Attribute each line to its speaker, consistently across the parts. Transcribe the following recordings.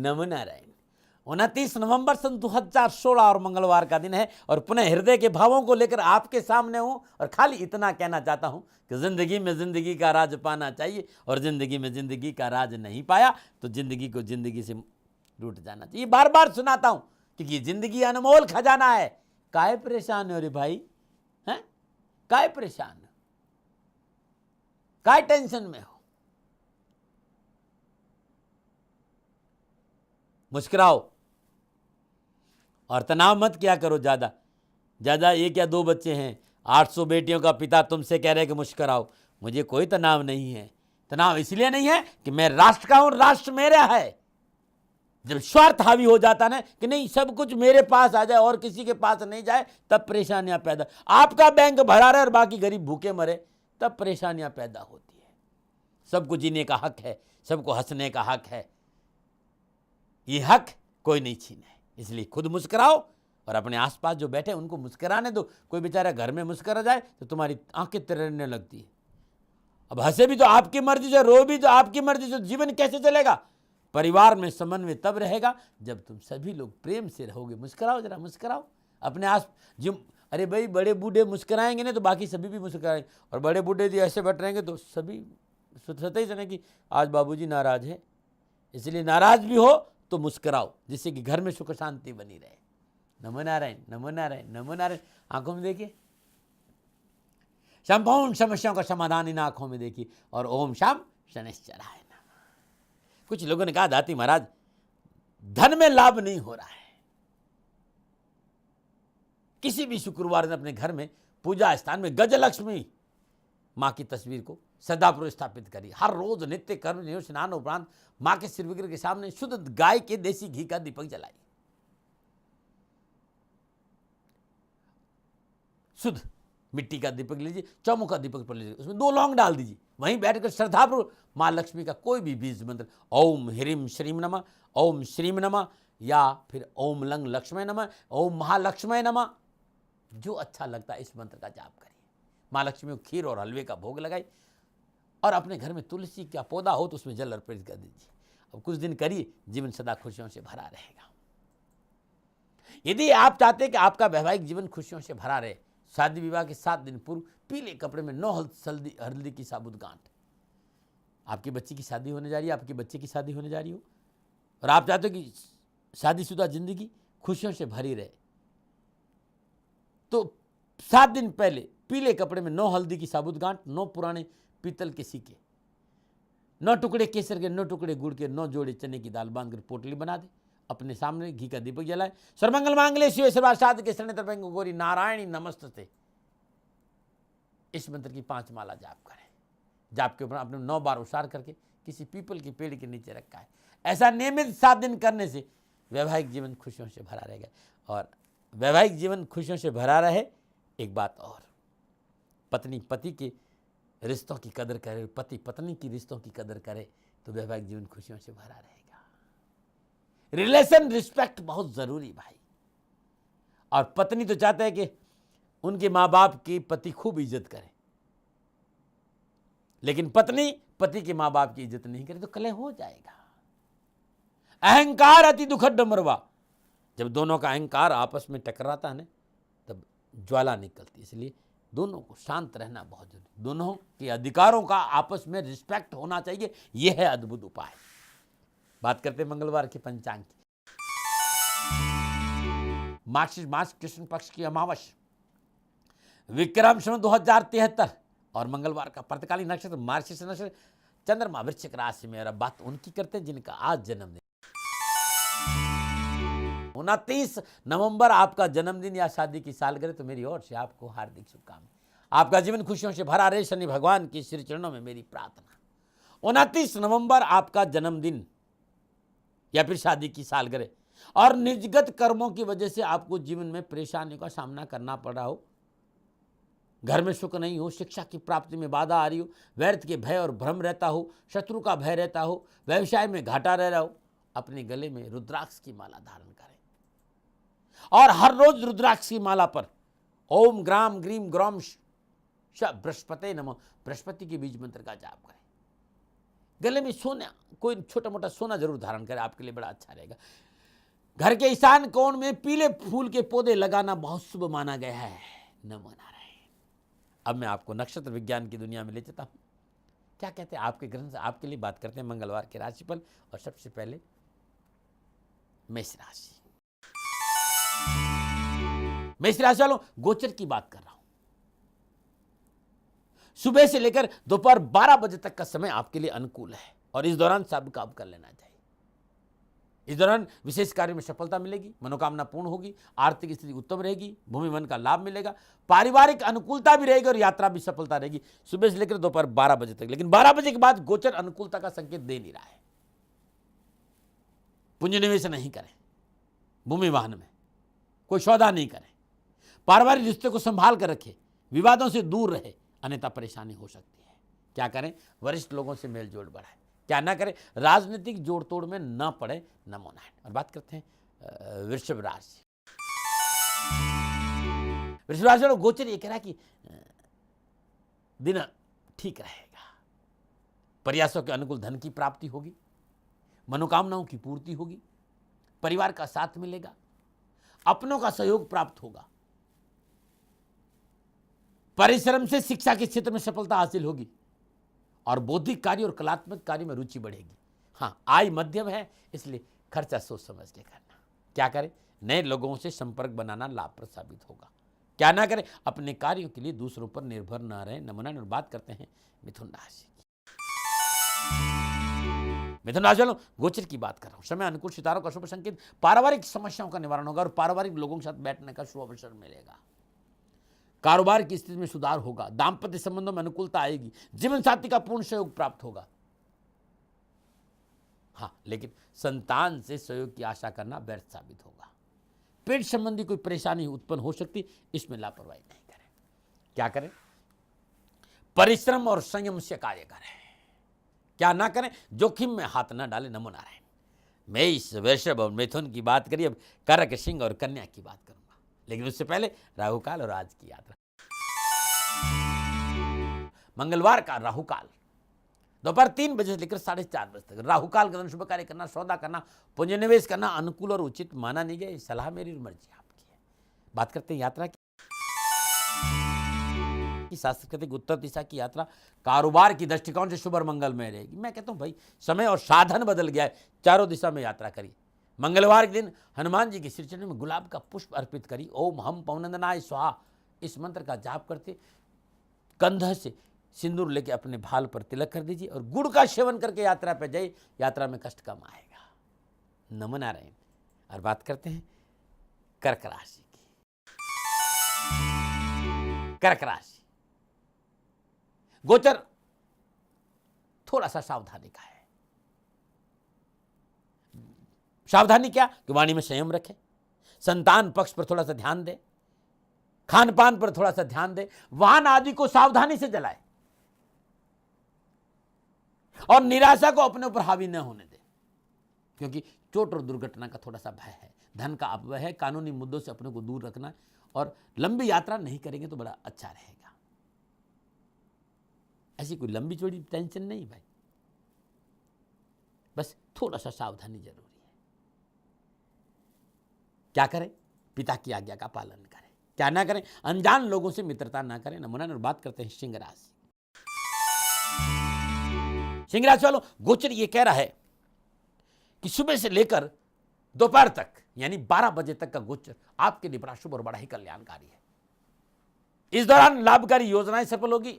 Speaker 1: नमो नारायण। 29 नवंबर सन 2016 और मंगलवार का दिन है और पुनः हृदय के भावों को लेकर आपके सामने हूं और खाली इतना कहना चाहता हूं कि जिंदगी में जिंदगी का राज पाना चाहिए और जिंदगी में जिंदगी का राज नहीं पाया तो जिंदगी को जिंदगी से रूठ जाना चाहिए। बार बार सुनाता हूं क्योंकि जिंदगी अनमोल खजाना है। काहे परेशान हो रे भाई, हैं? काहे परेशान हो, काहे टेंशन में हो? मुस्कुराओ और तनाव मत किया करो ज्यादा ज्यादा। एक या दो बच्चे हैं, 800 बेटियों का पिता तुमसे कह रहे कि मुस्कुराओ। मुझे कोई तनाव नहीं है। तनाव इसलिए नहीं है कि मैं राष्ट्र का हूं, राष्ट्र मेरा है। जब स्वार्थ हावी हो जाता ना कि नहीं सब कुछ मेरे पास आ जाए और किसी के पास नहीं जाए, तब परेशानियां पैदा। आपका बैंक भरा रहे और बाकी गरीब भूखे मरे, तब परेशानियां पैदा होती है। सबको जीने का हक है, सबको हंसने का हक है। ये हक कोई नहीं छीने। इसलिए खुद मुस्कुराओ और अपने आसपास जो बैठे उनको मुस्कुराने दो। कोई बेचारा घर में मुस्कुरा जाए तो तुम्हारी आंखें तैरने लगती है। अब हंसे भी तो आपकी मर्जी से, रो भी तो आपकी मर्जी से, जीवन कैसे चलेगा? परिवार में समन्वय तब रहेगा जब तुम सभी लोग प्रेम से रहोगे। मुस्कुराओ, जरा मुस्कुराओ अपने आस जो। अरे भाई बड़े बूढ़े मुस्कुराएंगे ना तो बाकी सभी भी मुस्कुराएंगे, और बड़े बूढ़े जो ऐसे बैठ रहेंगे तो सभी सतह ही सुने कि आज बाबूजी नाराज है। इसलिए नाराज भी हो तो मुस्कुराओ, जिससे कि घर में सुख शांति बनी रहे। नमो नारायण, नमो नारायण, नमो नारायण। आंखों में देखिए, संपूर्ण समस्याओं का समाधान इन आंखों में देखिए और ओम शाम शनिश्चराय नमः। कुछ लोगों ने कहा दाती महाराज धन में लाभ नहीं हो रहा है। किसी भी शुक्रवार ने अपने घर में पूजा स्थान में गजलक्ष्मी मां की तस्वीर को सदा स्थापित करी। हर रोज नित्य कर्म स्नान उपरांत मां के सिर विग्रह के सामने शुद्ध गाय के देसी घी का दीपक जलाई। शुद्ध मिट्टी का दीपक लीजिए, चौमुखा दीपक पर लीजिए, उसमें 2 लौंग डाल दीजिए। वहीं बैठकर श्रद्धापूर्वक मां लक्ष्मी का कोई भी बीज मंत्र, ओम ह्रीम श्रीम नमः, ओम श्रीम नमः, या फिर ओम लंग लक्ष्मय नमः, ओम महालक्ष्मय नमः, जो अच्छा लगता है इस मंत्र का जाप करिए। मां लक्ष्मी को खीर और हलवे का भोग लगाई और अपने घर में तुलसी का पौधा हो तो उसमें जल अर्पित कर दीजिए। अब कुछ दिन करिए, जीवन सदा खुशियों से भरा रहेगा। यदि आप चाहते हैं कि आपका वैवाहिक जीवन खुशियों से भरा रहे, शादी विवाह के 7 दिन पूर्व पीले कपड़े में 9 हल्दी की साबुत गांठ। आपकी बच्ची की शादी होने जा रही है, आपके बच्चे की शादी होने जा रही हो और आप चाहते हो कि शादीशुदा जिंदगी खुशियों से भरी रहे, तो 7 दिन पहले पीले कपड़े में 9 हल्दी की साबुत गांठ, 9 पुराने पीतल के सिक्के, 9 टुकड़े केसर के, 9 टुकड़े गुड़ के, 9 जोड़े चने की दाल बांधकर पोटली बना दे। अपने सामने घी का दीपक जलाए। सर्वमंगल मांगल्ये शिवे सर्वार्थ के शरण्य त्र्यंबके गौरी नारायणी नमस्तुते। इस मंत्र की 5 माला जाप करें। जाप के ऊपर आपने 9 बार उच्चार करके किसी पीपल के पेड़ के नीचे रखा है। ऐसा नियमित 7 दिन करने से वैवाहिक जीवन खुशियों से भरा रहेगा। और वैवाहिक जीवन खुशियों से भरा रहे, एक बात और, पत्नी पति के रिश्तों की कदर करे, पति पत्नी की रिश्तों की कदर करे तो वैवाहिक जीवन खुशियों से भरा रहेगा। रिलेशन रिस्पेक्ट बहुत जरूरी भाई। और पत्नी तो चाहते हैं कि उनके मां बाप की पति खूब इज्जत करे, लेकिन पत्नी पति के मां बाप की इज्जत नहीं करे तो कलह हो जाएगा। अहंकार अति दुखद डमरवा। जब दोनों का अहंकार आपस में टकराता है ना, तब ज्वाला निकलती है। इसलिए दोनों को शांत रहना बहुत जरूरी। दोनों के अधिकारों का आपस में रिस्पेक्ट होना चाहिए। यह है अद्भुत उपाय। बात करते हैं मंगलवार के पंचांग की। मार्च कृष्ण पक्ष की अमावस, विक्रम संवत 2073 और मंगलवार का प्रतिकालीन नक्षत्र मार्गशीर्ष नक्षत्र, चंद्रमा वृश्चिक राशि में। और अब बात उनकी करते हैं जिनका आज जन्मदिन। 29 नवंबर आपका जन्मदिन या शादी की सालगिरह, तो मेरी ओर से आपको हार्दिक शुभकामनाएं। आपका जीवन खुशियों से भरा रहे, शनि भगवान की श्री चरणों में मेरी प्रार्थना। 29 नवंबर आपका जन्मदिन या फिर शादी की सालगिरह और निजगत कर्मों की वजह से आपको जीवन में परेशानियों का सामना करना पड़ रहा हो, घर में सुख नहीं हो, शिक्षा की प्राप्ति में बाधा आ रही हो, व्यर्थ के भय और भ्रम रहता हो, शत्रु का भय रहता हो, व्यवसाय में घाटा रह रहा हो, अपने गले में रुद्राक्ष की माला धारण करें और हर रोज रुद्राक्ष की माला पर ओम ग्राम ग्रीम ग्रौम बृहस्पते नमः, बृहस्पति के बीज मंत्र का जाप करें। गले में सोना, कोई छोटा मोटा सोना जरूर धारण करें, आपके लिए बड़ा अच्छा रहेगा। घर के ईशान कोण में पीले फूल के पौधे लगाना बहुत शुभ माना गया है। नमो नारायण। अब मैं आपको नक्षत्र विज्ञान की दुनिया में ले चलता हूं। क्या कहते हैं आपके ग्रह से आपके लिए बात करते हैं मंगलवार के राशिफल। और सबसे पहले मेष राशि। मेष राशि वालों, गोचर की बात कर रहा हूं। सुबह से लेकर दोपहर 12 बजे तक का समय आपके लिए अनुकूल है और इस दौरान सब काम कर लेना चाहिए। इस दौरान विशेष कार्य में सफलता मिलेगी, मनोकामना पूर्ण होगी, आर्थिक स्थिति उत्तम रहेगी, भूमि मन का लाभ मिलेगा, पारिवारिक अनुकूलता भी रहेगी और यात्रा भी सफलता रहेगी सुबह से लेकर दोपहर 12 बजे तक। लेकिन 12 बजे के बाद गोचर अनुकूलता का संकेत दे नहीं रहा है। पूंजी निवेश नहीं करें, भूमि वाहन में कोई सौदा नहीं करें, पारिवारिक रिश्ते को संभाल कर रखें, विवादों से दूर रहे, अन्यथा परेशानी हो सकती है। क्या करें? वरिष्ठ लोगों से मेल जोल बढ़ाएं। क्या ना करें? राजनीतिक जोड़ तोड़ में न पड़े। नमो नारायण। और बात करते हैं वृषभ राशि। वृषभ राशि वालों, गोचर ये कह रहा है कि दिन ठीक रहेगा, प्रयासों के अनुकूल धन की प्राप्ति होगी, मनोकामनाओं की पूर्ति होगी, परिवार का साथ मिलेगा, अपनों का सहयोग प्राप्त होगा, परिश्रम से शिक्षा के क्षेत्र में सफलता हासिल होगी और बौद्धिक कार्य और कलात्मक कार्य में रुचि बढ़ेगी। हाँ, आय मध्यम है, इसलिए खर्चा सोच समझ के करना। क्या करें? नए लोगों से संपर्क बनाना लाभप्रद साबित होगा। क्या ना करें? अपने कार्यों के लिए दूसरों पर निर्भर ना रहें। नमूना और बात करते हैं मिथुन राशि की। मिथुन राशि वालों, गोचर की बात कर रहा हूं। समय अनुकूल, सितारों का शुभ संकेत, पारिवारिक समस्याओं का निवारण होगा और पारिवारिक लोगों के साथ बैठने का शुभ अवसर मिलेगा। कारोबार की स्थिति में सुधार होगा, दाम्पत्य संबंधों में अनुकूलता आएगी, जीवन साथी का पूर्ण सहयोग प्राप्त होगा। हाँ, लेकिन संतान से सहयोग की आशा करना व्यर्थ साबित होगा। पेट संबंधी कोई परेशानी उत्पन्न हो सकती, इसमें लापरवाही नहीं करें। क्या करें? परिश्रम और संयम से कार्य करें। क्या ना करें? जोखिम में हाथ ना डालें। नमो नारायण। मेष, वृषभ और मिथुन की बात करिए, अब कर्क, सिंह और कन्या की बात करूंगा। लेकिन उससे पहले राहुकाल और आज की यात्रा। मंगलवार का राहुकाल दोपहर 3 बजे से लेकर 4:30 बजे तक। राहुकाल का शुभ कार्य करना, सौदा करना, पूंजी निवेश करना अनुकूल और उचित माना नहीं गया। सलाह मेरी और मर्जी आपकी है। बात करते हैं यात्रा की। शास्त्र कहते हैं उत्तर दिशा की यात्रा कारोबार की दृष्टिकोण से शुभ और मंगलमय रहेगी। मैं कहता हूं भाई, समय और साधन बदल गया है, चारों दिशा में यात्रा करिए। मंगलवार के दिन हनुमान जी के श्री चरण में गुलाब का पुष्प अर्पित करिए। ओम हम पवनंदनाय स्वाहा, इस मंत्र का जाप करते कंधा से सिंदूर लेके अपने भाल पर तिलक कर दीजिए और गुड़ का सेवन करके यात्रा पर जाइए। यात्रा में कष्ट कम आएगा। नमो नारायण। और बात करते हैं कर्क राशि की। कर्क राशि, गोचर थोड़ा सा सावधानी का है। सावधानी क्या? कि वाणी में संयम रखें, संतान पक्ष पर थोड़ा सा ध्यान दें, खान पान पर थोड़ा सा ध्यान दें, वाहन आदि को सावधानी से जलाएं और निराशा को अपने ऊपर हावी न होने दें, क्योंकि चोट और दुर्घटना का थोड़ा सा भय है। धन का अपव्यय है, कानूनी मुद्दों से अपने को दूर रखना है और लंबी यात्रा नहीं करेंगे तो बड़ा अच्छा रहेगा। ऐसी कोई लंबी चौड़ी टेंशन नहीं भाई, बस थोड़ा सा सावधानी जरूरी है। क्या करें? पिता की आज्ञा का पालन करें। क्या ना करें? अनजान लोगों से मित्रता ना करें। नमूना और बात करते हैं सिंह राशि। सिंह राशि वालों, गोचर ये कह रहा है कि सुबह से लेकर दोपहर तक यानी 12 बजे तक का गोचर आपके लिए बड़ा शुभ और बड़ा ही कल्याणकारी है। इस दौरान लाभकारी योजनाएं सफल होगी,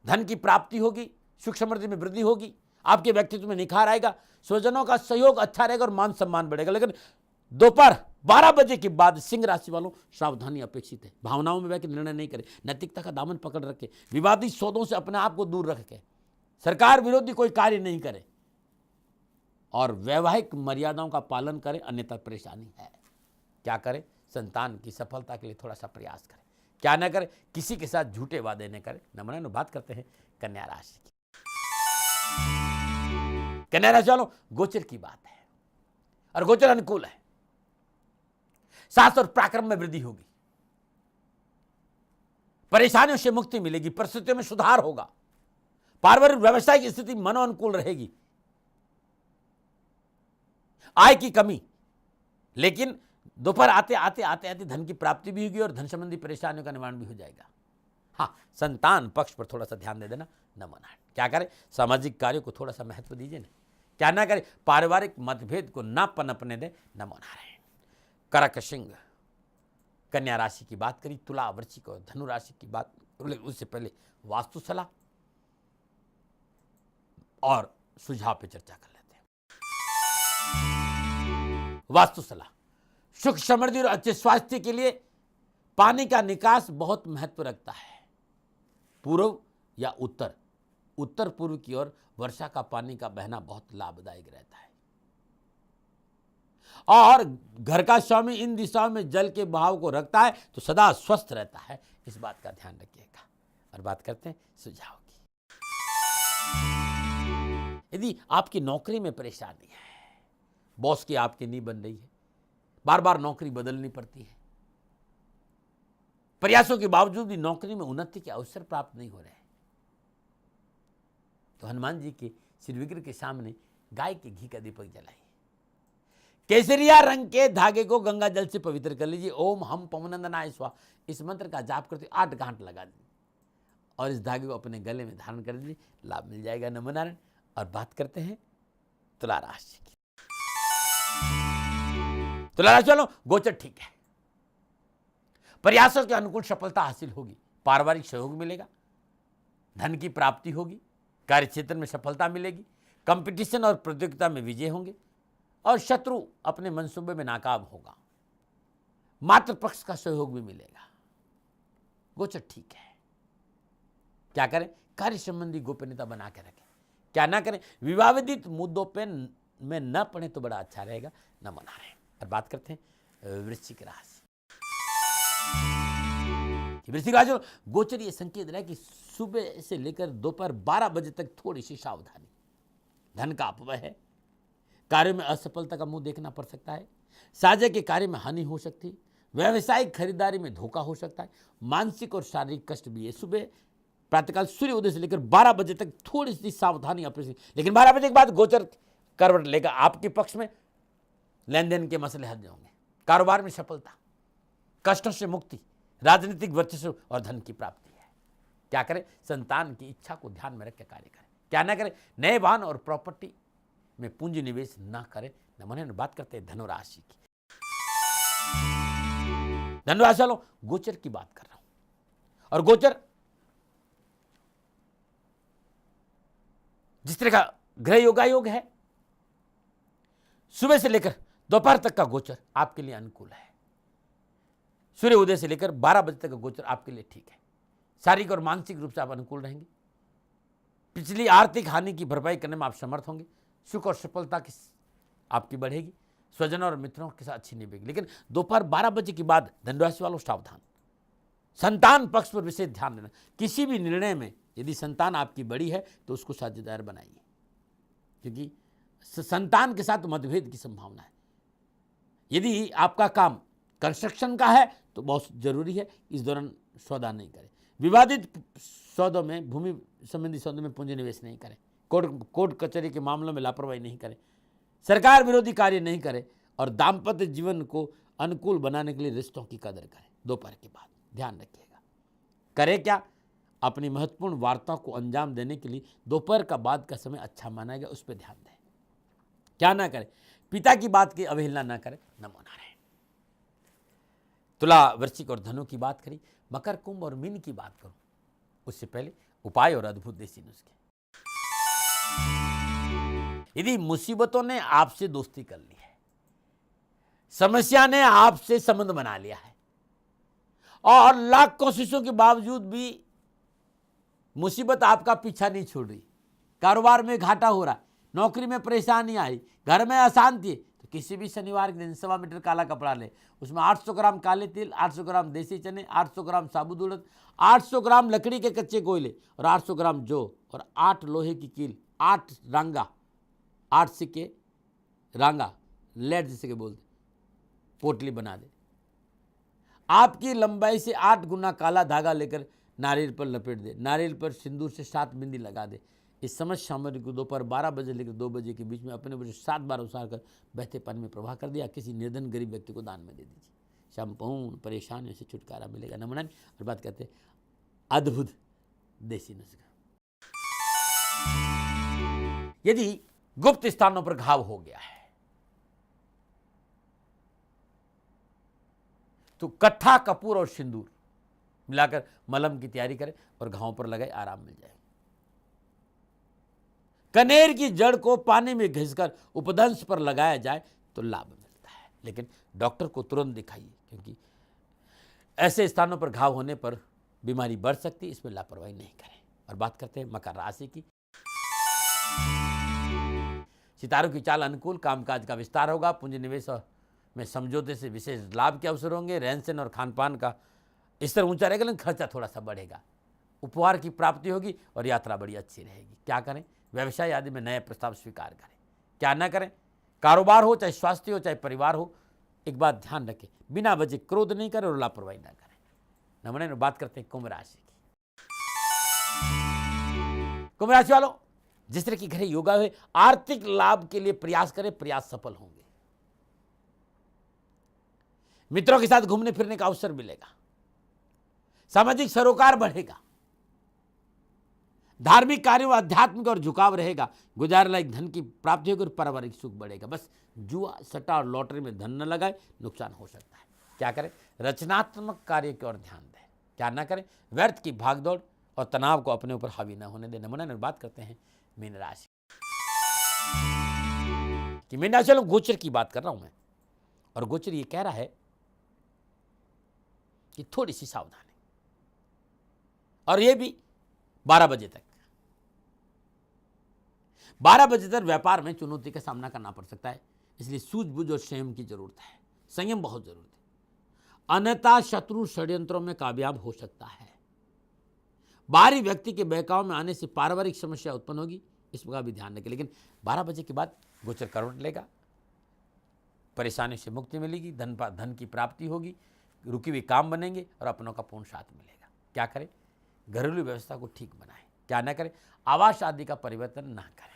Speaker 1: धन की प्राप्ति होगी, सुख समृद्धि में वृद्धि होगी, आपके व्यक्तित्व में निखार आएगा, स्वजनों का सहयोग अच्छा रहेगा और मान सम्मान बढ़ेगा। लेकिन दोपहर 12 बजे के बाद सिंह राशि वालों सावधानी अपेक्षित है। भावनाओं में बहकर निर्णय नहीं करें, नैतिकता का दामन पकड़ रखें, विवादित सौदों से अपने आप को दूर रखें, सरकार विरोधी कोई कार्य नहीं करें और वैवाहिक मर्यादाओं का पालन करें, अन्यथा परेशानी है। क्या करें? संतान की सफलता के लिए थोड़ा सा प्रयास करें। क्या ना करें? किसी के साथ झूठे वादे न करें। नमूना बात करते हैं कन्या राशि की। कन्या राशि वालों, गोचर की बात है और गोचर अनुकूल है। साहस और पराक्रम में वृद्धि होगी, परेशानियों से मुक्ति मिलेगी, परिस्थितियों में सुधार होगा, पारिवारिक व्यवसायिक स्थिति मनोअनुकूल रहेगी। आय की कमी, लेकिन दोपहर आते आते धन की प्राप्ति भी होगी और धन संबंधी परेशानियों का निवारण भी हो जाएगा। हाँ, संतान पक्ष पर थोड़ा सा ध्यान दे देना। नमो नारायण। क्या करें, सामाजिक कार्यों को थोड़ा सा महत्व दीजिए ना। क्या ना करें, पारिवारिक मतभेद को ना पनपने दे। नमो नारायण। करक सिंह कन्या राशि की बात करी, तुला वृश्चिक और धनु राशि की बात, उससे पहले वास्तु सलाह और सुझाव पे चर्चा कर लेते हैं। वास्तु सलाह, सुख समृद्धि और अच्छे स्वास्थ्य के लिए पानी का निकास बहुत महत्व रखता है। पूर्व या उत्तर, उत्तर पूर्व की ओर वर्षा का पानी का बहना बहुत लाभदायक रहता है और घर का स्वामी इन दिशाओं में जल के बहाव को रखता है तो सदा स्वस्थ रहता है। इस बात का ध्यान रखिएगा। और बात करते हैं सुझाव की। यदि आपकी नौकरी में परेशानी है, बॉस की आपकी नहीं बन रही है, बार बार नौकरी बदलनी पड़ती है, प्रयासों के बावजूद भी नौकरी में उन्नति के अवसर प्राप्त नहीं हो रहे हैं, तो हनुमान जी के श्री विग्रह के सामने गाय के घी का दीपक जलाइए। केसरिया रंग के धागे को गंगा जल से पवित्र कर लीजिए। ओम हम पवनंदनाय स्वाहा, इस मंत्र का जाप करते 8 गांठ लगा दीजिए और इस धागे को अपने गले में धारण कर लीजिए, लाभ मिल जाएगा। नमो नारायण। और बात करते हैं तुला राशि की। तुला राशि वालों, गोचर ठीक है, प्रयासों के अनुकूल सफलता हासिल होगी, पारिवारिक सहयोग मिलेगा, धन की प्राप्ति होगी, कार्य क्षेत्र में सफलता मिलेगी, कंपटीशन और प्रतियोगिता में विजय होंगे और शत्रु अपने मंसूबे में नाकाम होगा। मातृ पक्ष का सहयोग भी मिलेगा। गोचर ठीक है। क्या करें, कार्य संबंधी गोपनीयता बना के रखें। क्या ना करें, विवादित मुद्दों पे में न पड़े तो बड़ा अच्छा रहेगा। नमो नारायण। और बात करते हैं वृश्चिक राशि। वृश्चिक राशि गोचर ये संकेत रहा है कि सुबह से लेकर दोपहर 12 बजे तक थोड़ी सी सावधानी, धन का अपव्यय है, कार्य में असफलता का मुंह देखना पड़ सकता है, साझा के कार्य में हानि हो सकती है, व्यावसायिक खरीदारी में धोखा हो सकता है, मानसिक और शारीरिक कष्ट भी है। सुबह प्रातःकाल सूर्य उदय से लेकर 12 बजे तक थोड़ी सी सावधानी अपेक्षित, लेकिन 12 बजे के बाद गोचर करवट लेगा आपके पक्ष में। लेन देन के मसले हल होंगे, कारोबार में सफलता, कष्टों से मुक्ति, राजनीतिक वर्चस्व और धन की प्राप्ति है। क्या करें, संतान की इच्छा को ध्यान में रख के कार्य करें। क्या ना करें, नए वाहन और प्रॉपर्टी में पूंजी निवेश ना करें। नमूने बात करते हैं धनुराशि की। धनुराशि वालों, गोचर की बात कर रहा हूं और गोचर जिस तरह का ग्रह योगायोग है, सुबह से लेकर दोपहर तक का गोचर आपके लिए अनुकूल है। सूर्य उदय से लेकर 12 बजे तक का गोचर आपके लिए ठीक है। शारीरिक और मानसिक रूप से आप अनुकूल रहेंगे। पिछली आर्थिक हानि की भरपाई करने में आप समर्थ होंगे। सुख और सफलता की आपकी बढ़ेगी। स्वजन और मित्रों के साथ अच्छी निभेगी। लेकिन दोपहर 12 बजे के बाद धनुराशि वालों सावधान, संतान पक्ष पर विशेष ध्यान देना। किसी भी निर्णय में यदि संतान आपकी बड़ी है तो उसको साझेदार बनाइए, क्योंकि संतान के साथ मतभेद की संभावना है। यदि आपका काम कंस्ट्रक्शन का है तो बहुत जरूरी है इस दौरान सौदा नहीं करें। विवादित सौदों में, भूमि संबंधी सौदों में पूंजी निवेश नहीं करें। कोर्ट कचहरी के मामलों में लापरवाही नहीं करें। सरकार विरोधी कार्य नहीं करें और दाम्पत्य जीवन को अनुकूल बनाने के लिए रिश्तों की कदर करें। दोपहर के बाद ध्यान रखिएगा। करें क्या, अपनी महत्वपूर्ण वार्ताओं को अंजाम देने के लिए दोपहर का बाद का समय अच्छा माना गया, उस पर ध्यान दें। क्या ना करें, पिता की बात की अवहेलना ना करें। नमो नारायण। तुला, वृश्चिक और धनु की बात करी, मकर, कुंभ और मीन की बात करूं उससे पहले उपाय और अद्भुत देसी नुस्खे। यदि मुसीबतों ने आपसे दोस्ती कर ली है, समस्या ने आपसे संबंध बना लिया है और लाख कोशिशों के बावजूद भी मुसीबत आपका पीछा नहीं छोड़ रही, कारोबार में घाटा हो रहा, नौकरी में परेशानी आई, घर में अशांति, तो किसी भी शनिवार के दिन 1.25 मीटर काला कपड़ा ले, उसमें 800 ग्राम काले तिल, 800 ग्राम देसी चने, 800 ग्राम साबुत उड़द, 800 ग्राम लकड़ी के कच्चे कोयले और 800 ग्राम जौ और 8 लोहे की कील, 8 रांगा, 8 सिक्के रांगा, लेड जिसे के बोलते, पोटली बना दे। आपकी लंबाई से 8 गुना काला धागा लेकर नारियल पर लपेट दे, नारियल पर सिंदूर से 7 बिंदी लगा दे। इस समस्त सामग्री को दोपहर 12 बजे लेकर 2 बजे के बीच में अपने ऊपर 7 बार उसार कर बहते पानी में प्रवाह कर दिया, किसी निर्धन गरीब व्यक्ति को दान में दे दीजिए। संपूर्ण परेशानियों से छुटकारा मिलेगा। नमन। और बात करते हैं अद्भुत देसी नुस्खा। यदि गुप्त स्थानों पर घाव हो गया है तो कट्ठा कपूर और सिंदूर मिलाकर मलहम की तैयारी करें और घावों पर लगाए, आराम मिल जाए। कनेर की जड़ को पानी में घिसकर उपदंश पर लगाया जाए तो लाभ मिलता है, लेकिन डॉक्टर को तुरंत दिखाइए, क्योंकि ऐसे स्थानों पर घाव होने पर बीमारी बढ़ सकती है, इसमें लापरवाही नहीं करें। और बात करते हैं मकर राशि की। सितारों की चाल अनुकूल, कामकाज का विस्तार होगा, पूंजी निवेश में समझौते से विशेष लाभ के अवसर होंगे, रहन सहन और खान पान का स्तर ऊंचा रहेगा, लेकिन खर्चा थोड़ा सा बढ़ेगा। उपहार की प्राप्ति होगी और यात्रा बड़ी अच्छी रहेगी। क्या करें? व्यवसाय आदि में नए प्रस्ताव स्वीकार करें। क्या न करें? कारोबार हो, चाहे स्वास्थ्य हो, चाहे परिवार हो, एक बात ध्यान रखें, बिना वजह क्रोध नहीं करें और लापरवाही ना करें। नमूने में बात करते हैं कुंभ राशि की। कुंभ राशि वालों, जिस तरह की घरे योगा हुए, आर्थिक लाभ के लिए प्रयास करें, प्रयास सफल होंगे। मित्रों के साथ घूमने फिरने का अवसर मिलेगा, सामाजिक सरोकार बढ़ेगा, धार्मिक कार्यों आध्यात्मिक और झुकाव रहेगा, गुजार लायक धन की प्राप्ति होगी और पारिवारिक सुख बढ़ेगा। बस जुआ सट्टा और लॉटरी में धन न लगाए, नुकसान हो सकता है। क्या करें? रचनात्मक कार्य की ओर ध्यान दें। क्या ना करें? व्यर्थ की भागदौड़ और तनाव को अपने ऊपर हावी न होने दें। नमूना में बात करते हैं मीन राशि कि मीन राशि वालों, गोचर की बात कर रहा हूं मैं, और गोचर ये कह रहा है कि थोड़ी सी सावधानी, और ये भी 12 बजे तक। 12 बजे तक व्यापार में चुनौती का सामना करना पड़ सकता है, इसलिए सूझबूझ और संयम की जरूरत है, संयम बहुत जरूरत है, अन्यथा शत्रु षड्यंत्रों में कामयाब हो सकता है। बाहरी व्यक्ति के बहकाव में आने से पारिवारिक समस्या उत्पन्न होगी, इसका भी ध्यान रखें। लेकिन 12 बजे के बाद गोचर करवट लेगा, परेशानी से मुक्ति मिलेगी, धन की प्राप्ति होगी, रुकी हुई काम बनेंगे और अपनों का पूर्ण साथ मिलेगा। क्या करें? घरेलू व्यवस्था को ठीक बनाएं। क्या ना करें? आवास आदि का परिवर्तन ना करें।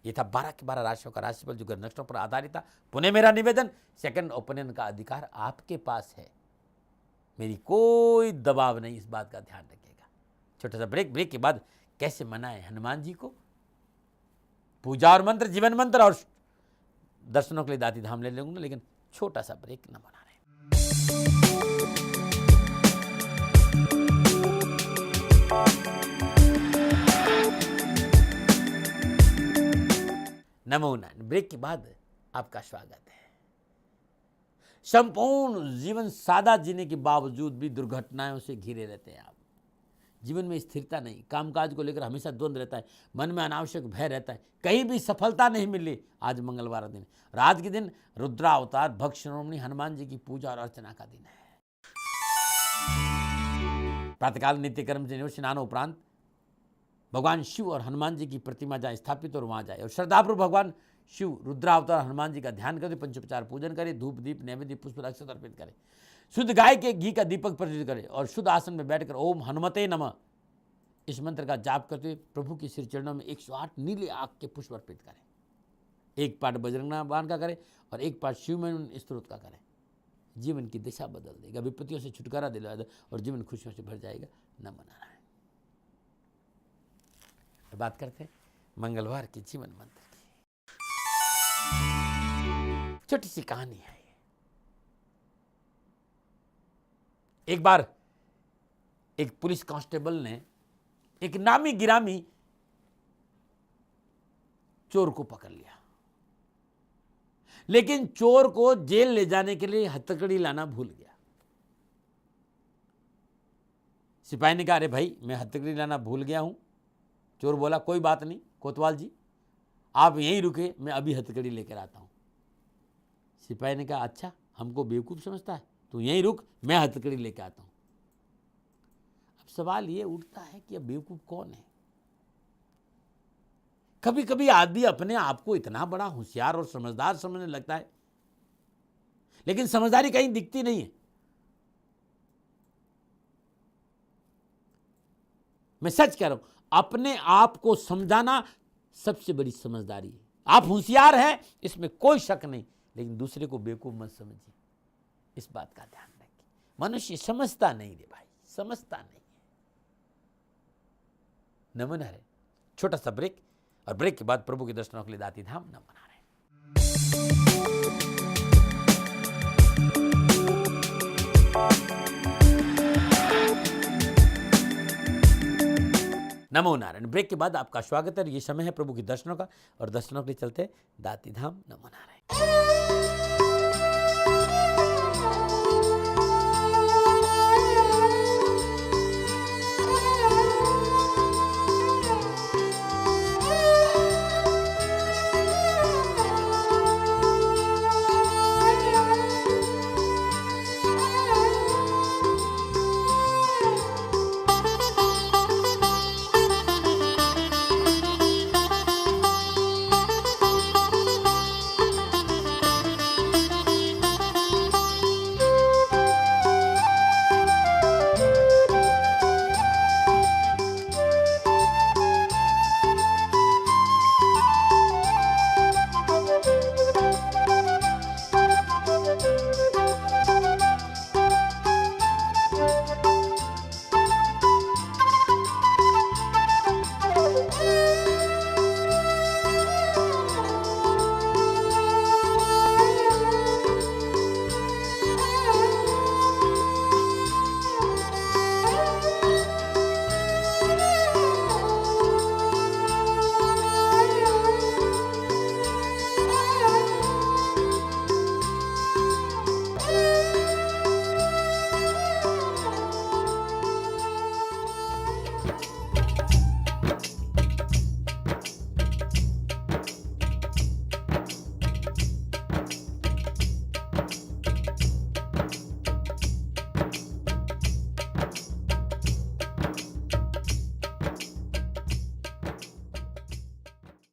Speaker 1: ये था 12 के 12 राशियों का राशिफल जो ग्रह नक्षत्रों पर आधारित था। पुनः मेरा निवेदन, सेकंड ओपिनियन का अधिकार आपके पास है, मेरी कोई दबाव नहीं, इस बात का ध्यान रखिएगा। छोटा सा ब्रेक के बाद कैसे मनाएं हनुमान जी को, पूजा और मंत्र, जीवन मंत्र और दर्शनों के लिए दाती धाम ले लूंगा, लेकिन छोटा सा ब्रेक न बना रहे। नमो नारायण। ब्रेक के बाद आपका स्वागत है। संपूर्ण जीवन सादा जीने के बावजूद भी दुर्घटनाओं से घिरे रहते हैं आप। जीवन में स्थिरता नहीं, कामकाज को लेकर हमेशा द्वंद्व रहता है, मन में अनावश्यक भय रहता है, कहीं भी सफलता नहीं मिली। आज मंगलवार दिन, रात के दिन रुद्रावतार भक्त शिरोमणि हनुमान जी की पूजा और अर्चना का दिन है। प्रातःकाल नित्य कर्म से स्नान उपरांत भगवान शिव और हनुमान जी की प्रतिमा जहाँ स्थापित और वहाँ जाए और श्रद्धापूर्वक भगवान शिव रुद्रावतार हनुमान जी का ध्यान करें, पंचोपचार पूजन करें, धूप दीप नैवेद्य पुष्प अक्षत अर्पित करें, शुद्ध गाय के घी का दीपक प्रज्वलित करें और शुद्ध आसन में बैठकर ओम हनुमते नमः इस मंत्र का जाप करते हुए प्रभु की श्री चरणों में 108 नीले आग के पुष्प अर्पित करें। एक पाठ बजरंगबाण का करें और एक पाठ शिवमन स्तोत्र का करें। जीवन की दिशा बदल देगा, विपत्तियों से छुटकारा दिलाएगा और जीवन खुशियों से भर जाएगा। नमो नारायण। बात करते हैं मंगलवार के जीवन मंत्र की। छोटी सी कहानी है। एक बार एक पुलिस कांस्टेबल ने एक नामी गिरामी चोर को पकड़ लिया, लेकिन चोर को जेल ले जाने के लिए हथकड़ी लाना भूल गया। सिपाही ने कहा, अरे भाई मैं हथकड़ी लाना भूल गया हूं। चोर बोला, कोई बात नहीं कोतवाल जी, आप यहीं रुके, मैं अभी हथकड़ी लेकर आता हूं। सिपाही ने कहा, अच्छा हमको बेवकूफ समझता है, तू यहीं रुक, मैं हथकड़ी लेकर आता हूं। अब सवाल ये उठता है कि अब बेवकूफ कौन है? कभी कभी आदमी अपने आप को इतना बड़ा होशियार और समझदार समझने लगता है, लेकिन समझदारी कहीं दिखती नहीं है। मैं सच कह रहा हूं, अपने आप को समझाना सबसे बड़ी समझदारी है। आप होशियार हैं, इसमें कोई शक नहीं, लेकिन दूसरे को बेवकूफ मत समझिए, इस बात का ध्यान रखिए। मनुष्य समझता नहीं रे भाई, समझता नहीं है। नमूना है। छोटा सा ब्रेक, और ब्रेक के बाद प्रभु के दर्शनों के लिए दाती धाम नमन आ रहे हैं। नमो नारायण। ब्रेक के बाद आपका स्वागत है। ये समय है प्रभु के दर्शनों का, और दर्शनों के लिए चलते दाती धाम नमो नारायण।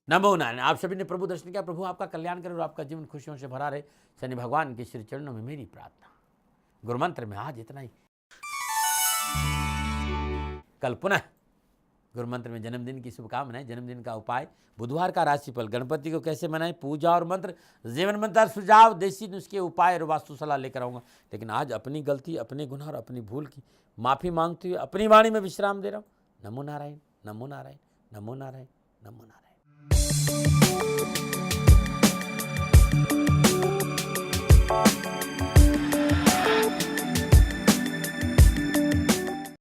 Speaker 1: नमो नारायण। आप सभी ने प्रभु दर्शन किया। प्रभु आपका कल्याण करे और आपका जीवन खुशियों से भरा रहे। शनि भगवान के श्री चरणों में मेरी प्रार्थना। गुरु मंत्र में आज इतना ही। कल पुनः गुरु मंत्र में जन्मदिन की शुभकामनाएं, जन्मदिन का उपाय, बुधवार का राशिफल, गणपति को कैसे मनाएं, पूजा और मंत्र, जीवन मंत्र, सुझाव, देसी नुस्खे, उपाय और वास्तु सलाह लेकर आऊंगा। लेकिन आज अपनी गलती, अपने गुनाह और अपनी भूल की माफी मांगते हुए अपनी वाणी में विश्राम दे रहा हूं। नमो नारायण, नमो नारायण, नमो नारायण, नमो नारायण।